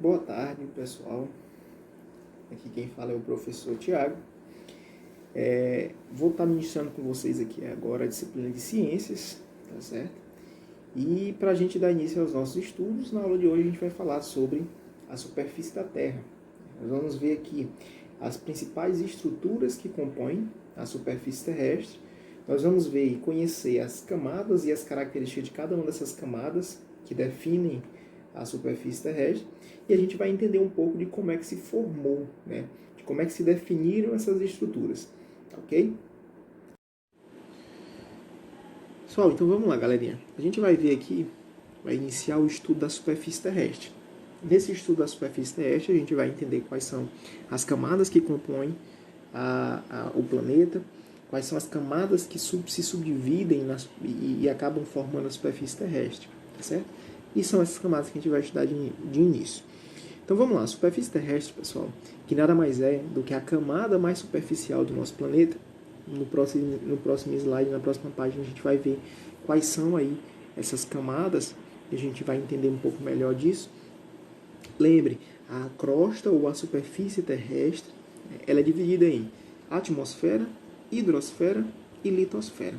Boa tarde, pessoal. Aqui quem fala é o professor Tiago. Vou estar ministrando com vocês aqui agora a disciplina de ciências, tá certo? E para a gente dar início aos nossos estudos, na aula de hoje a gente vai falar sobre a superfície da Terra. Nós vamos ver aqui as principais estruturas que compõem a superfície terrestre. Nós vamos ver e conhecer as camadas e as características de cada uma dessas camadas que definem a superfície terrestre, e a gente vai entender um pouco de como é que se formou, né? De como é que se definiram essas estruturas, ok? Pessoal, então vamos lá, galerinha. A gente vai ver aqui, vai iniciar o estudo da superfície terrestre. Nesse estudo da superfície terrestre, a gente vai entender quais são as camadas que compõem o planeta, quais são as camadas que se subdividem e acabam formando a superfície terrestre, tá certo? E são essas camadas que a gente vai estudar de início. Então vamos lá, a superfície terrestre, pessoal, que nada mais é do que a camada mais superficial do nosso planeta. No próximo slide, na próxima página, a gente vai ver quais são aí essas camadas, e a gente vai entender um pouco melhor disso. Lembre, a crosta ou a superfície terrestre, ela é dividida em atmosfera, hidrosfera e litosfera.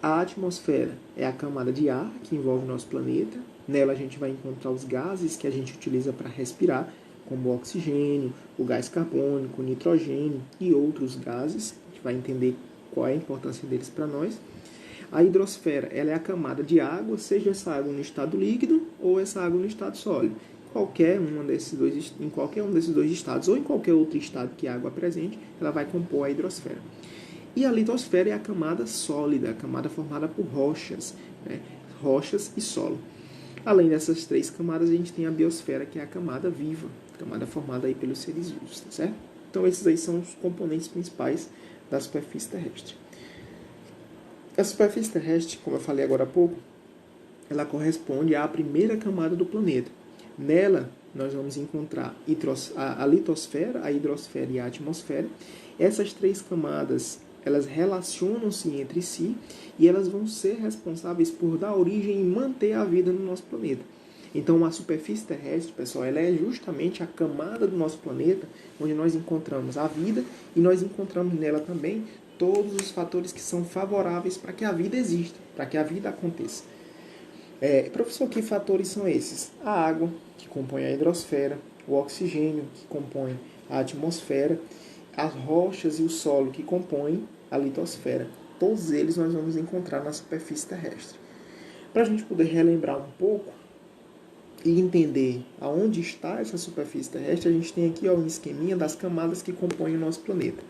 A atmosfera é a camada de ar que envolve o nosso planeta. Nela a gente vai encontrar os gases que a gente utiliza para respirar, como o oxigênio, o gás carbônico, o nitrogênio e outros gases. A gente vai entender qual é a importância deles para nós. A hidrosfera, ela é a camada de água, seja essa água no estado líquido ou essa água no estado sólido. Em qualquer um desses dois estados ou em qualquer outro estado que a água apresente, ela vai compor a hidrosfera. E a litosfera é a camada sólida, a camada formada por rochas, né? Rochas e solo. Além dessas três camadas, a gente tem a biosfera, que é a camada viva, a camada formada aí pelos seres vivos, tá certo? Então esses aí são os componentes principais da superfície terrestre. A superfície terrestre, como eu falei agora há pouco, ela corresponde à primeira camada do planeta. Nela, nós vamos encontrar a litosfera, a hidrosfera e a atmosfera. Essas três camadas, elas relacionam-se entre si e elas vão ser responsáveis por dar origem e manter a vida no nosso planeta. Então, a superfície terrestre, pessoal, ela é justamente a camada do nosso planeta onde nós encontramos a vida e nós encontramos nela também todos os fatores que são favoráveis para que a vida exista, para que a vida aconteça. Professor, que fatores são esses? A água, que compõe a hidrosfera, o oxigênio, que compõe a atmosfera, as rochas e o solo, que compõem a litosfera. Todos eles nós vamos encontrar na superfície terrestre. Para a gente poder relembrar um pouco e entender aonde está essa superfície terrestre, a gente tem aqui um esqueminha das camadas que compõem o nosso planeta.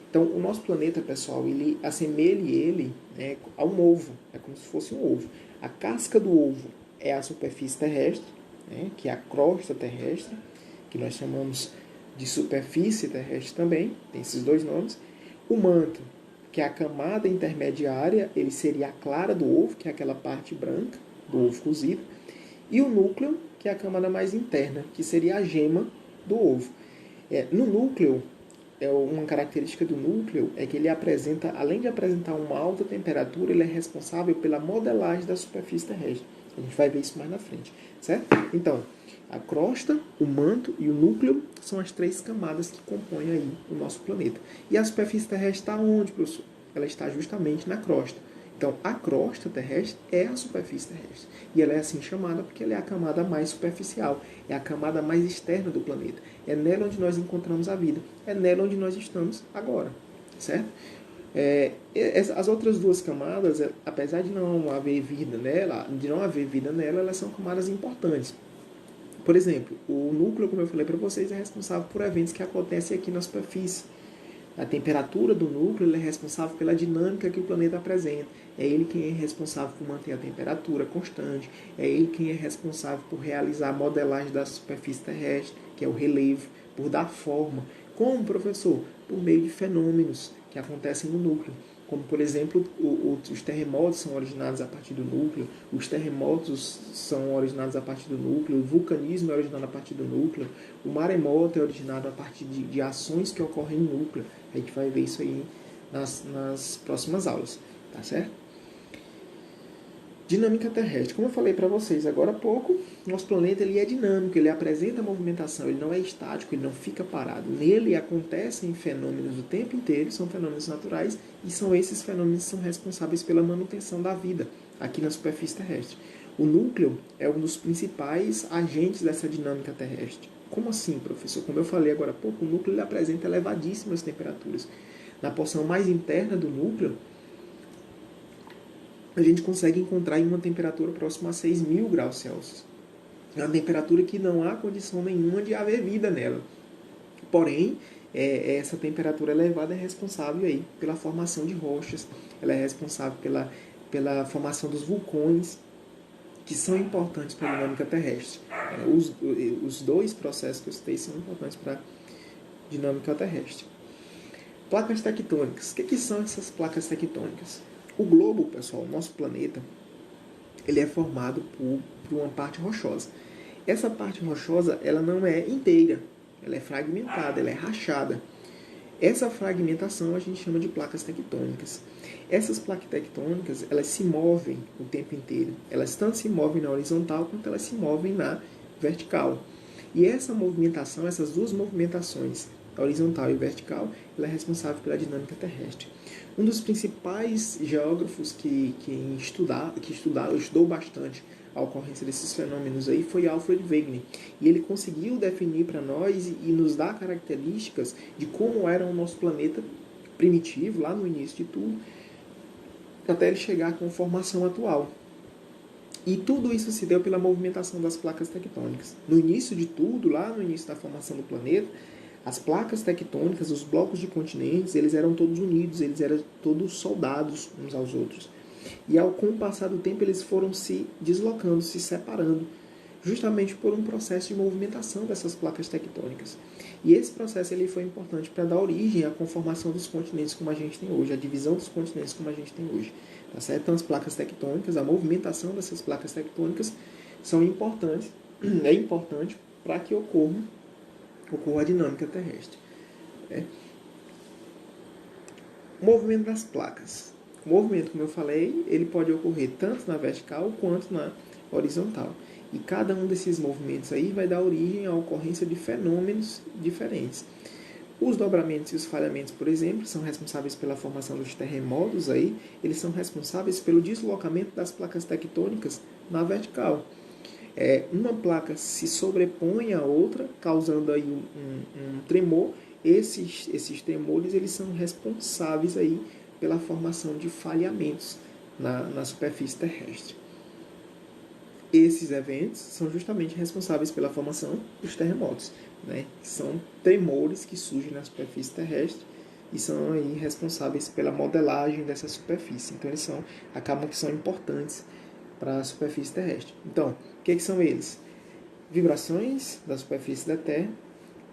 Então, o nosso planeta, pessoal, ele assemelha ele, né, a um ovo, é como se fosse um ovo. A casca do ovo é a superfície terrestre, né, que é a crosta terrestre, que nós chamamos de superfície terrestre também, tem esses dois nomes. O manto, que é a camada intermediária, ele seria a clara do ovo, que é aquela parte branca do ovo cozido. E o núcleo, que é a camada mais interna, que seria a gema do ovo. No núcleo, uma característica do núcleo é que ele apresenta, além de apresentar uma alta temperatura, ele é responsável pela modelagem da superfície terrestre. A gente vai ver isso mais na frente, certo? Então, a crosta, o manto e o núcleo são as três camadas que compõem aí o nosso planeta. E a superfície terrestre está onde, professor? Ela está justamente na crosta. Então, a crosta terrestre é a superfície terrestre. E ela é assim chamada porque ela é a camada mais superficial, é a camada mais externa do planeta. É nela onde nós encontramos a vida. É nela onde nós estamos agora, certo? As outras duas camadas, apesar de não haver vida nela, elas são camadas importantes. Por exemplo, o núcleo, como eu falei para vocês, é responsável por eventos que acontecem aqui na superfície. A temperatura do núcleo é responsável pela dinâmica que o planeta apresenta. É ele quem é responsável por manter a temperatura constante. É ele quem é responsável por realizar a modelagem da superfície terrestre, que é o relevo, por dar forma. Como, professor? Por meio de fenômenos que acontecem no núcleo. Como, por exemplo, os terremotos são originados a partir do núcleo, os terremotos são originados a partir do núcleo, o vulcanismo é originado a partir do núcleo, o maremoto é originado a partir de ações que ocorrem no núcleo. A gente vai ver isso aí nas próximas aulas, tá certo? Dinâmica terrestre. Como eu falei para vocês agora há pouco, nosso planeta ele é dinâmico, ele apresenta movimentação, ele não é estático, ele não fica parado. Nele acontecem fenômenos o tempo inteiro, são fenômenos naturais, e são esses fenômenos que são responsáveis pela manutenção da vida aqui na superfície terrestre. O núcleo é um dos principais agentes dessa dinâmica terrestre. Como assim, professor? Como eu falei agora há pouco, o núcleo ele apresenta elevadíssimas temperaturas. Na porção mais interna do núcleo, a gente consegue encontrar em uma temperatura próxima a 6.000 graus Celsius. É uma temperatura que não há condição nenhuma de haver vida nela. Porém, essa temperatura elevada é responsável aí pela formação de rochas, ela é responsável pela formação dos vulcões, que são importantes para a dinâmica terrestre. Os dois processos que eu citei são importantes para a dinâmica terrestre. Placas tectônicas. O que são essas placas tectônicas? O globo, pessoal, nosso planeta, ele é formado por uma parte rochosa. Essa parte rochosa, ela não é inteira, ela é fragmentada, ela é rachada. Essa fragmentação a gente chama de placas tectônicas. Essas placas tectônicas, elas se movem o tempo inteiro. Elas tanto se movem na horizontal quanto elas se movem na vertical. E essa movimentação, essas duas movimentações, a horizontal e a vertical, ela é responsável pela dinâmica terrestre. Um dos principais geógrafos que estudou bastante a ocorrência desses fenômenos aí foi Alfred Wegener. E ele conseguiu definir para nós e nos dar características de como era o nosso planeta primitivo, lá no início de tudo, até ele chegar com a formação atual. E tudo isso se deu pela movimentação das placas tectônicas. No início de tudo, lá no início da formação do planeta, as placas tectônicas, os blocos de continentes, eles eram todos unidos, eles eram todos soldados uns aos outros. E com o passar do tempo, eles foram se deslocando, se separando, justamente por um processo de movimentação dessas placas tectônicas. E esse processo ele foi importante para dar origem à conformação dos continentes como a gente tem hoje, a divisão dos continentes como a gente tem hoje. Tá certo? Então, as placas tectônicas, a movimentação dessas placas tectônicas são importantes, é importante para que ocorra a dinâmica terrestre. O movimento das placas. O movimento, como eu falei, ele pode ocorrer tanto na vertical quanto na horizontal. E cada um desses movimentos aí vai dar origem à ocorrência de fenômenos diferentes. Os dobramentos e os falhamentos, por exemplo, são responsáveis pela formação dos terremotos aí, eles são responsáveis pelo deslocamento das placas tectônicas na vertical. Uma placa se sobrepõe à outra, causando aí um tremor. Esses tremores eles são responsáveis aí pela formação de falhamentos na superfície terrestre. Esses eventos são justamente responsáveis pela formação dos terremotos, né? São tremores que surgem na superfície terrestre e são aí responsáveis pela modelagem dessa superfície. Então eles acabam que são importantes para a superfície terrestre. Então, o que são eles? Vibrações da superfície da Terra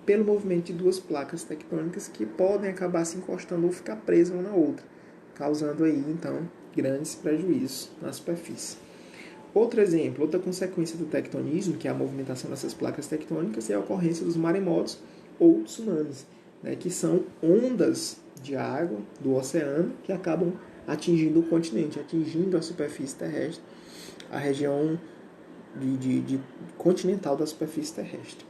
pelo movimento de duas placas tectônicas que podem acabar se encostando ou ficar presas uma na outra, causando aí, então, grandes prejuízos na superfície. Outro exemplo, outra consequência do tectonismo, que é a movimentação dessas placas tectônicas, é a ocorrência dos maremotos ou tsunamis, né, que são ondas de água do oceano que acabam atingindo o continente, atingindo a superfície terrestre, a região de continental da superfície terrestre.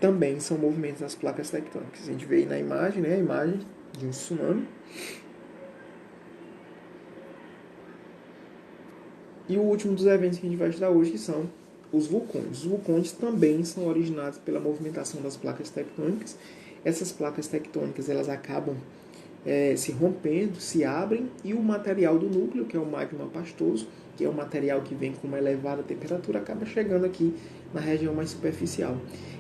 Também são movimentos das placas tectônicas. A gente vê aí na imagem, né, a imagem de um tsunami. E o último dos eventos que a gente vai estudar hoje, que são os vulcões. Os vulcões também são originados pela movimentação das placas tectônicas. Essas placas tectônicas elas acabam se rompendo, se abrem, e o material do núcleo, que é o magma pastoso, que é o material que vem com uma elevada temperatura, acaba chegando aqui na região mais superficial.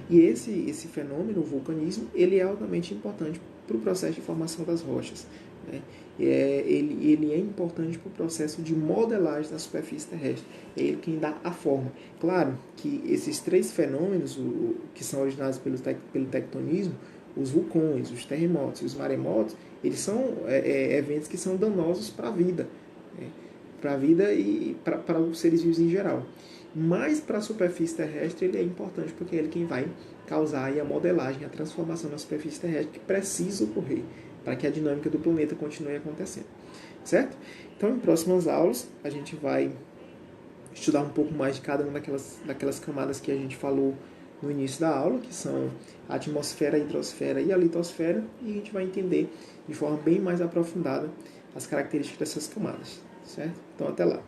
E esse fenômeno, o vulcanismo, ele é altamente importante para o processo de formação das rochas, né? Ele é importante para o processo de modelagem da superfície terrestre. É ele quem dá a forma. Claro que esses três fenômenos, que são originados pelo tectonismo, os vulcões, os terremotos e os maremotos, eles são eventos que são danosos para a vida, né? Para a vida e para os seres vivos em geral. Mas para a superfície terrestre ele é importante porque é ele quem vai causar aí a modelagem, a transformação na superfície terrestre que precisa ocorrer para que a dinâmica do planeta continue acontecendo. Certo? Então, em próximas aulas, a gente vai estudar um pouco mais de cada uma daquelas camadas que a gente falou no início da aula, que são a atmosfera, a hidrosfera e a litosfera, e a gente vai entender de forma bem mais aprofundada as características dessas camadas, certo? Então, até lá.